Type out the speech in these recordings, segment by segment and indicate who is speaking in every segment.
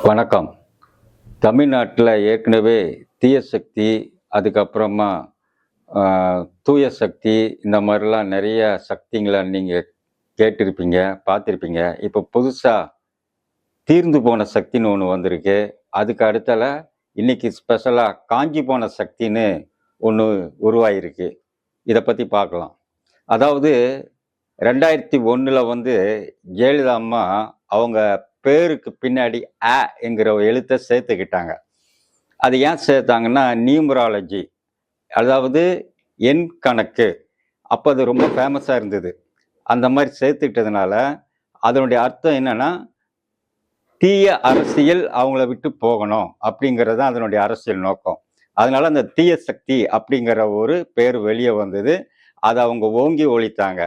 Speaker 1: வணக்கம். தமிழ்நாட்டில் ஏற்கனவே தீய சக்தி, அதுக்கப்புறமா தூய சக்தி, இந்த மாதிரிலாம் நிறைய சக்திங்களை நீங்கள் கேட்டிருப்பீங்க, பார்த்துருப்பீங்க. இப்போ புதுசாக தீர்ந்து போன சக்தின்னு ஒன்று வந்திருக்கு. அதுக்கு அடுத்தால இன்னைக்கு ஸ்பெஷலாக காஞ்சி போன சக்தின்னு ஒன்று உருவாகிருக்கு. இதை பற்றி பார்க்கலாம். அதாவது 2001 ஜெயலலிதா அம்மா அவங்க பேருக்கு பின்னாடி என்கிற ஒரு எழுத்தை சேர்த்துக்கிட்டாங்க. அது ஏன் சேர்த்தாங்கன்னா நியூமராலஜி, அதாவது எண் கணக்கு. அப்போ அது ரொம்ப ஃபேமஸாக இருந்தது. அந்த மாதிரி சேர்த்துக்கிட்டதுனால அதனுடைய அர்த்தம் என்னன்னா, தீய அரசியல் அவங்கள விட்டு போகணும் அப்படிங்கிறது தான் அதனுடைய அரசியல் நோக்கம். அதனால அந்த தீய சக்தி அப்படிங்கிற ஒரு பேர் வெளியே வந்தது. அதை அவங்க ஓங்கி ஒழித்தாங்க.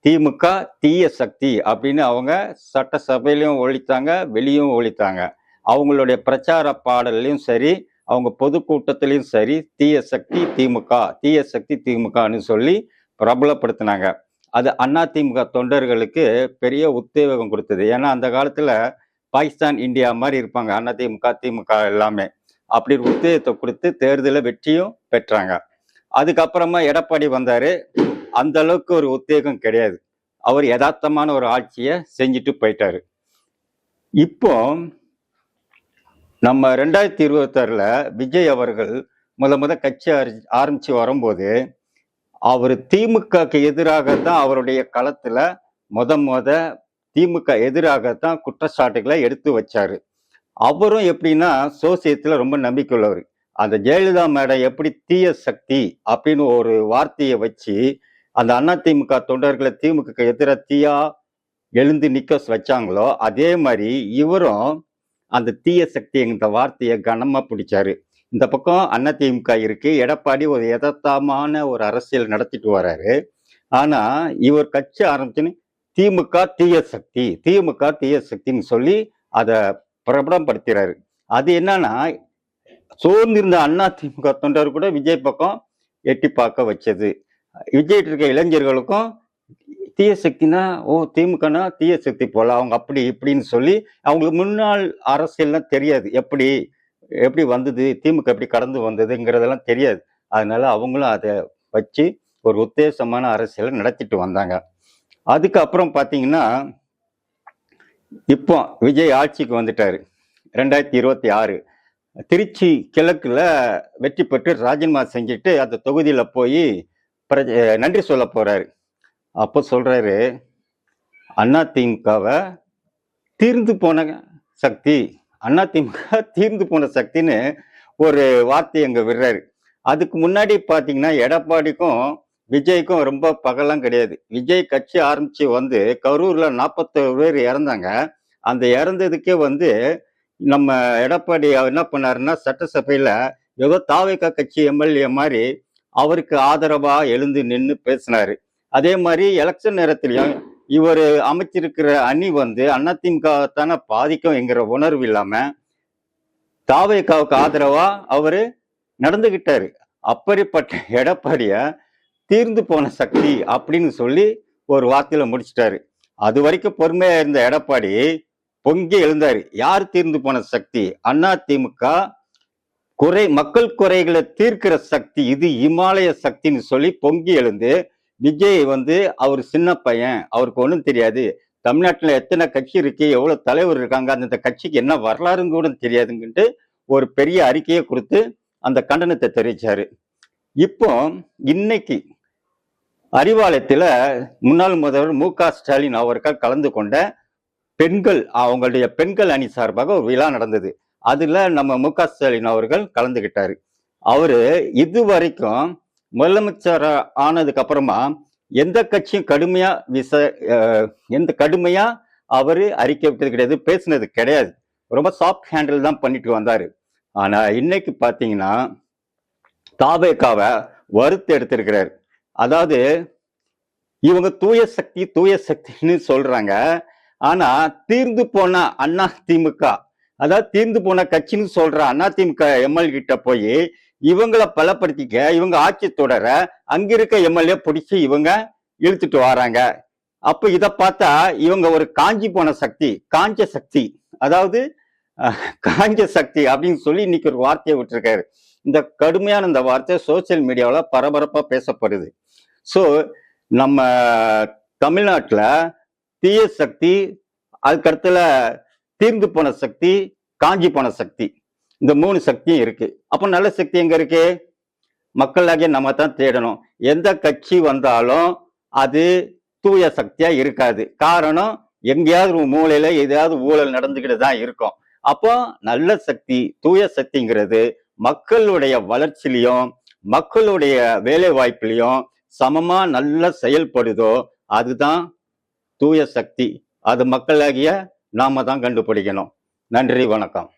Speaker 1: திமுக தீய சக்தி அப்படின்னு அவங்க சட்டசபையிலையும் ஒழித்தாங்க, வெளியும் ஒழித்தாங்க. அவங்களுடைய பிரச்சார பாடல்லையும் சரி, அவங்க பொதுக்கூட்டத்திலையும் சரி, தீய சக்தி திமுக, தீய சக்தி திமுகன்னு சொல்லி பிரபலப்படுத்தினாங்க. அது அதிமுக தொண்டர்களுக்கு பெரிய உத்வேகம் கொடுத்தது. ஏன்னா அந்த காலத்துல பாகிஸ்தான் இந்தியா மாதிரி இருப்பாங்க அதிமுக திமுக எல்லாமே. அப்படி உத்வேகத்தை கொடுத்து தேர்தலில் வெற்றியும் பெற்றாங்க. அதுக்கப்புறமா எடப்பாடி வந்தாரு. அந்த அளவுக்கு ஒரு உத்வேகம் கிடையாது. அவர் யதார்த்தமான ஒரு ஆட்சியை செஞ்சுட்டு போயிட்டாரு. இப்போ நம்ம 2026 விஜய் அவர்கள் முத கட்சி ஆரம்பிச்சு வரும்போது அவர் திமுகக்கு எதிராகத்தான் அவருடைய களத்துல முத திமுக எதிராகத்தான் குற்றச்சாட்டுகளை எடுத்து வச்சாரு. அவரும் எப்படின்னா சோசியத்துல ரொம்ப நம்பிக்கை உள்ளவர். அந்த ஜெயலலிதா மேடம் எப்படி தீய சக்தி அப்படின்னு ஒரு வார்த்தையை வச்சு அந்த அதிமுக தொண்டர்களை திமுக எதிராக தீயா எழுந்து நிக்க வச்சாங்களோ, அதே மாதிரி இவரும் அந்த தீய சக்தி என்ற வார்த்தையை கனமா பிடிச்சாரு. இந்த பக்கம் அதிமுக இருக்கு, எடப்பாடி ஒரு யதார்த்தமான ஒரு அரசியல் நடத்திட்டு வர்றாரு. ஆனா இவர் கட்சி ஆரம்பிச்சுன்னு திமுக தீய சக்தி, திமுக தீய சக்தின்னு சொல்லி அதை பிரபலப்படுத்துறாரு. அது என்னன்னா, சோர்ந்திருந்த அதிமுக தொண்டர் கூட விஜய் பக்கம் எட்டி பார்க்க வச்சது. விஜய் இருக்க இளைஞர்களுக்கும் தீய சக்தினா திமுகனா தீய சக்தி போல, அவங்க அப்படி இப்படின்னு சொல்லி அவங்களுக்கு முன்னாள் அரசியல்லாம் தெரியாது. எப்படி எப்படி வந்தது, திமுக எப்படி கடந்து வந்ததுங்கிறதெல்லாம் தெரியாது. அதனால அவங்களும் அதை வச்சு ஒரு உத்தேசமான அரசியலை நடத்திட்டு வந்தாங்க. அதுக்கப்புறம் பார்த்தீங்கன்னா இப்போ விஜய் ஆட்சிக்கு வந்துட்டாரு. 2026 திருச்சி கிழக்குல வெற்றி பெற்று ராஜினாமா செஞ்சுட்டு அந்த தொகுதியில போய் நன்றி சொல்ல போறாரு. அப்போ சொல்றாரு, அதிமுகவை தீர்ந்து போன சக்தி, அதிமுக தீர்ந்து போன சக்தின்னு ஒரு வார்த்தை அங்க விடுறாரு. அதுக்கு முன்னாடி பாத்தீங்கன்னா எடப்பாடிக்கும் விஜய்க்கும் ரொம்ப பகலாம் கிடையாது. விஜய் கட்சி ஆரம்பிச்சு கரூர்ல 41 பேர் இறந்தாங்க. அந்த இறந்ததுக்கே நம்ம எடப்பாடி என்ன பண்ணாருன்னா, சட்டசபையில ஏதோ தாவேகா கட்சி எம்எல்ஏ மாதிரி அவருக்கு ஆதரவா எழுந்து நின்று பேசினாரு. அதே மாதிரி எலெக்ஷன் நேரத்திலையும் இவர் அமைச்சிருக்கிற அணி அதிமுக தானே பாதிக்கும் என்கிற உணர்வு இல்லாம தாவேகாவுக்கு ஆதரவா அவரு நடந்துகிட்டாரு. அப்படிப்பட்ட எடப்பாடிய தீர்ந்து போன சக்தி அப்படின்னு சொல்லி ஒரு வார்த்தையில முடிச்சிட்டாரு. அது வரைக்கும் பொறுமையா இருந்த எடப்பாடி பொங்கி எழுந்தாரு. யார் தீர்ந்து போன சக்தி? அதிமுக மக்கள் குறைகளை தீர்க்கிற சக்தி, இது இமாலய சக்தின்னு சொல்லி பொங்கி எழுந்து விஜய் அவர் சின்ன பையன், அவருக்கு ஒன்றும் தெரியாது, தமிழ்நாட்டில் எத்தனை கட்சி இருக்கு, எவ்வளவு தலைவர் இருக்காங்க, அந்த கட்சிக்கு என்ன வரலாறுன்னு கூட தெரியாதுங்கிட்டு ஒரு பெரிய அறிக்கையை கொடுத்து அந்த கண்டனத்தை தெரிவிச்சாரு. இப்போ இன்னைக்கு அறிவாலயத்துல முன்னாள் முதல்வர் மு.க.ஸ்டாலின் அவர்கள் கலந்து கொண்ட அவங்களுடைய பெண்கள் அணி சார்பாக ஒரு விழா நடந்தது. அதுல நம்ம மு.க.ஸ்டாலின் அவர்கள் கலந்துகிட்டாரு. அவரு இதுவரைக்கும் முதலமைச்சர் ஆனதுக்கு அப்புறமா எந்த கட்சியும் கடுமையா அவரு அறிக்கை விட்டது கிடையாது, பேசினது கிடையாது. ரொம்ப சாஃப்ட் ஹேண்டில் தான் பண்ணிட்டு வந்தாரு. ஆனா இன்னைக்கு பாத்தீங்கன்னா தாவேகாவை வறுத்து எடுத்திருக்கிறாரு. அதாவது இவங்க தூய சக்தின்னு சொல்றாங்க. ஆனா தீர்ந்து போன அதிமுக, அதாவது தீர்ந்து போன கட்சின்னு சொல்ற அதிமுக எம்எல்ஏ கிட்ட போய் இவங்களை பலப்படுத்திக்க, இவங்க ஆட்சி தொடர அங்கிருக்க எம்எல்ஏ பிடிச்சி இவங்க இழுத்துட்டு வராங்க. அப்ப இதை பார்த்தா இவங்க ஒரு காஞ்சி போன சக்தி, காஞ்ச சக்தி, அதாவது காஞ்ச சக்தி அப்படின்னு சொல்லி இன்னைக்கு ஒரு வார்த்தையை விட்டுருக்காரு. இந்த கடுமையான இந்த வார்த்தை சோசியல் மீடியாவில் பரபரப்பா பேசப்படுது. ஸோ நம்ம தமிழ்நாட்டில் தீய சக்தி, அதுக்கடுத்துல தீர்ந்து போன சக்தி, காஞ்சி போன சக்தி, இந்த 3 சக்தியும் இருக்கு. அப்ப நல்ல சக்தி எங்க இருக்கு? மக்களாகிய நம்ம தான் தேடணும். எந்த கட்சி வந்தாலும் அது தூய சக்தியா இருக்காது. காரணம், எங்கேயாவது ஒரு மூலையில எதையாவது ஊழல் நடந்துகிட்டு தான் இருக்கும். அப்போ நல்ல சக்தி, தூய சக்திங்கிறது மக்களுடைய வளர்ச்சியிலையும் மக்களுடைய வேலை வாய்ப்பிலையும் சமமா நல்லா செயல்படுதோ அதுதான் தூய சக்தி. அது மக்களாகிய நாம தான் கண்டுபிடிக்கணும். நன்றி, வணக்கம்.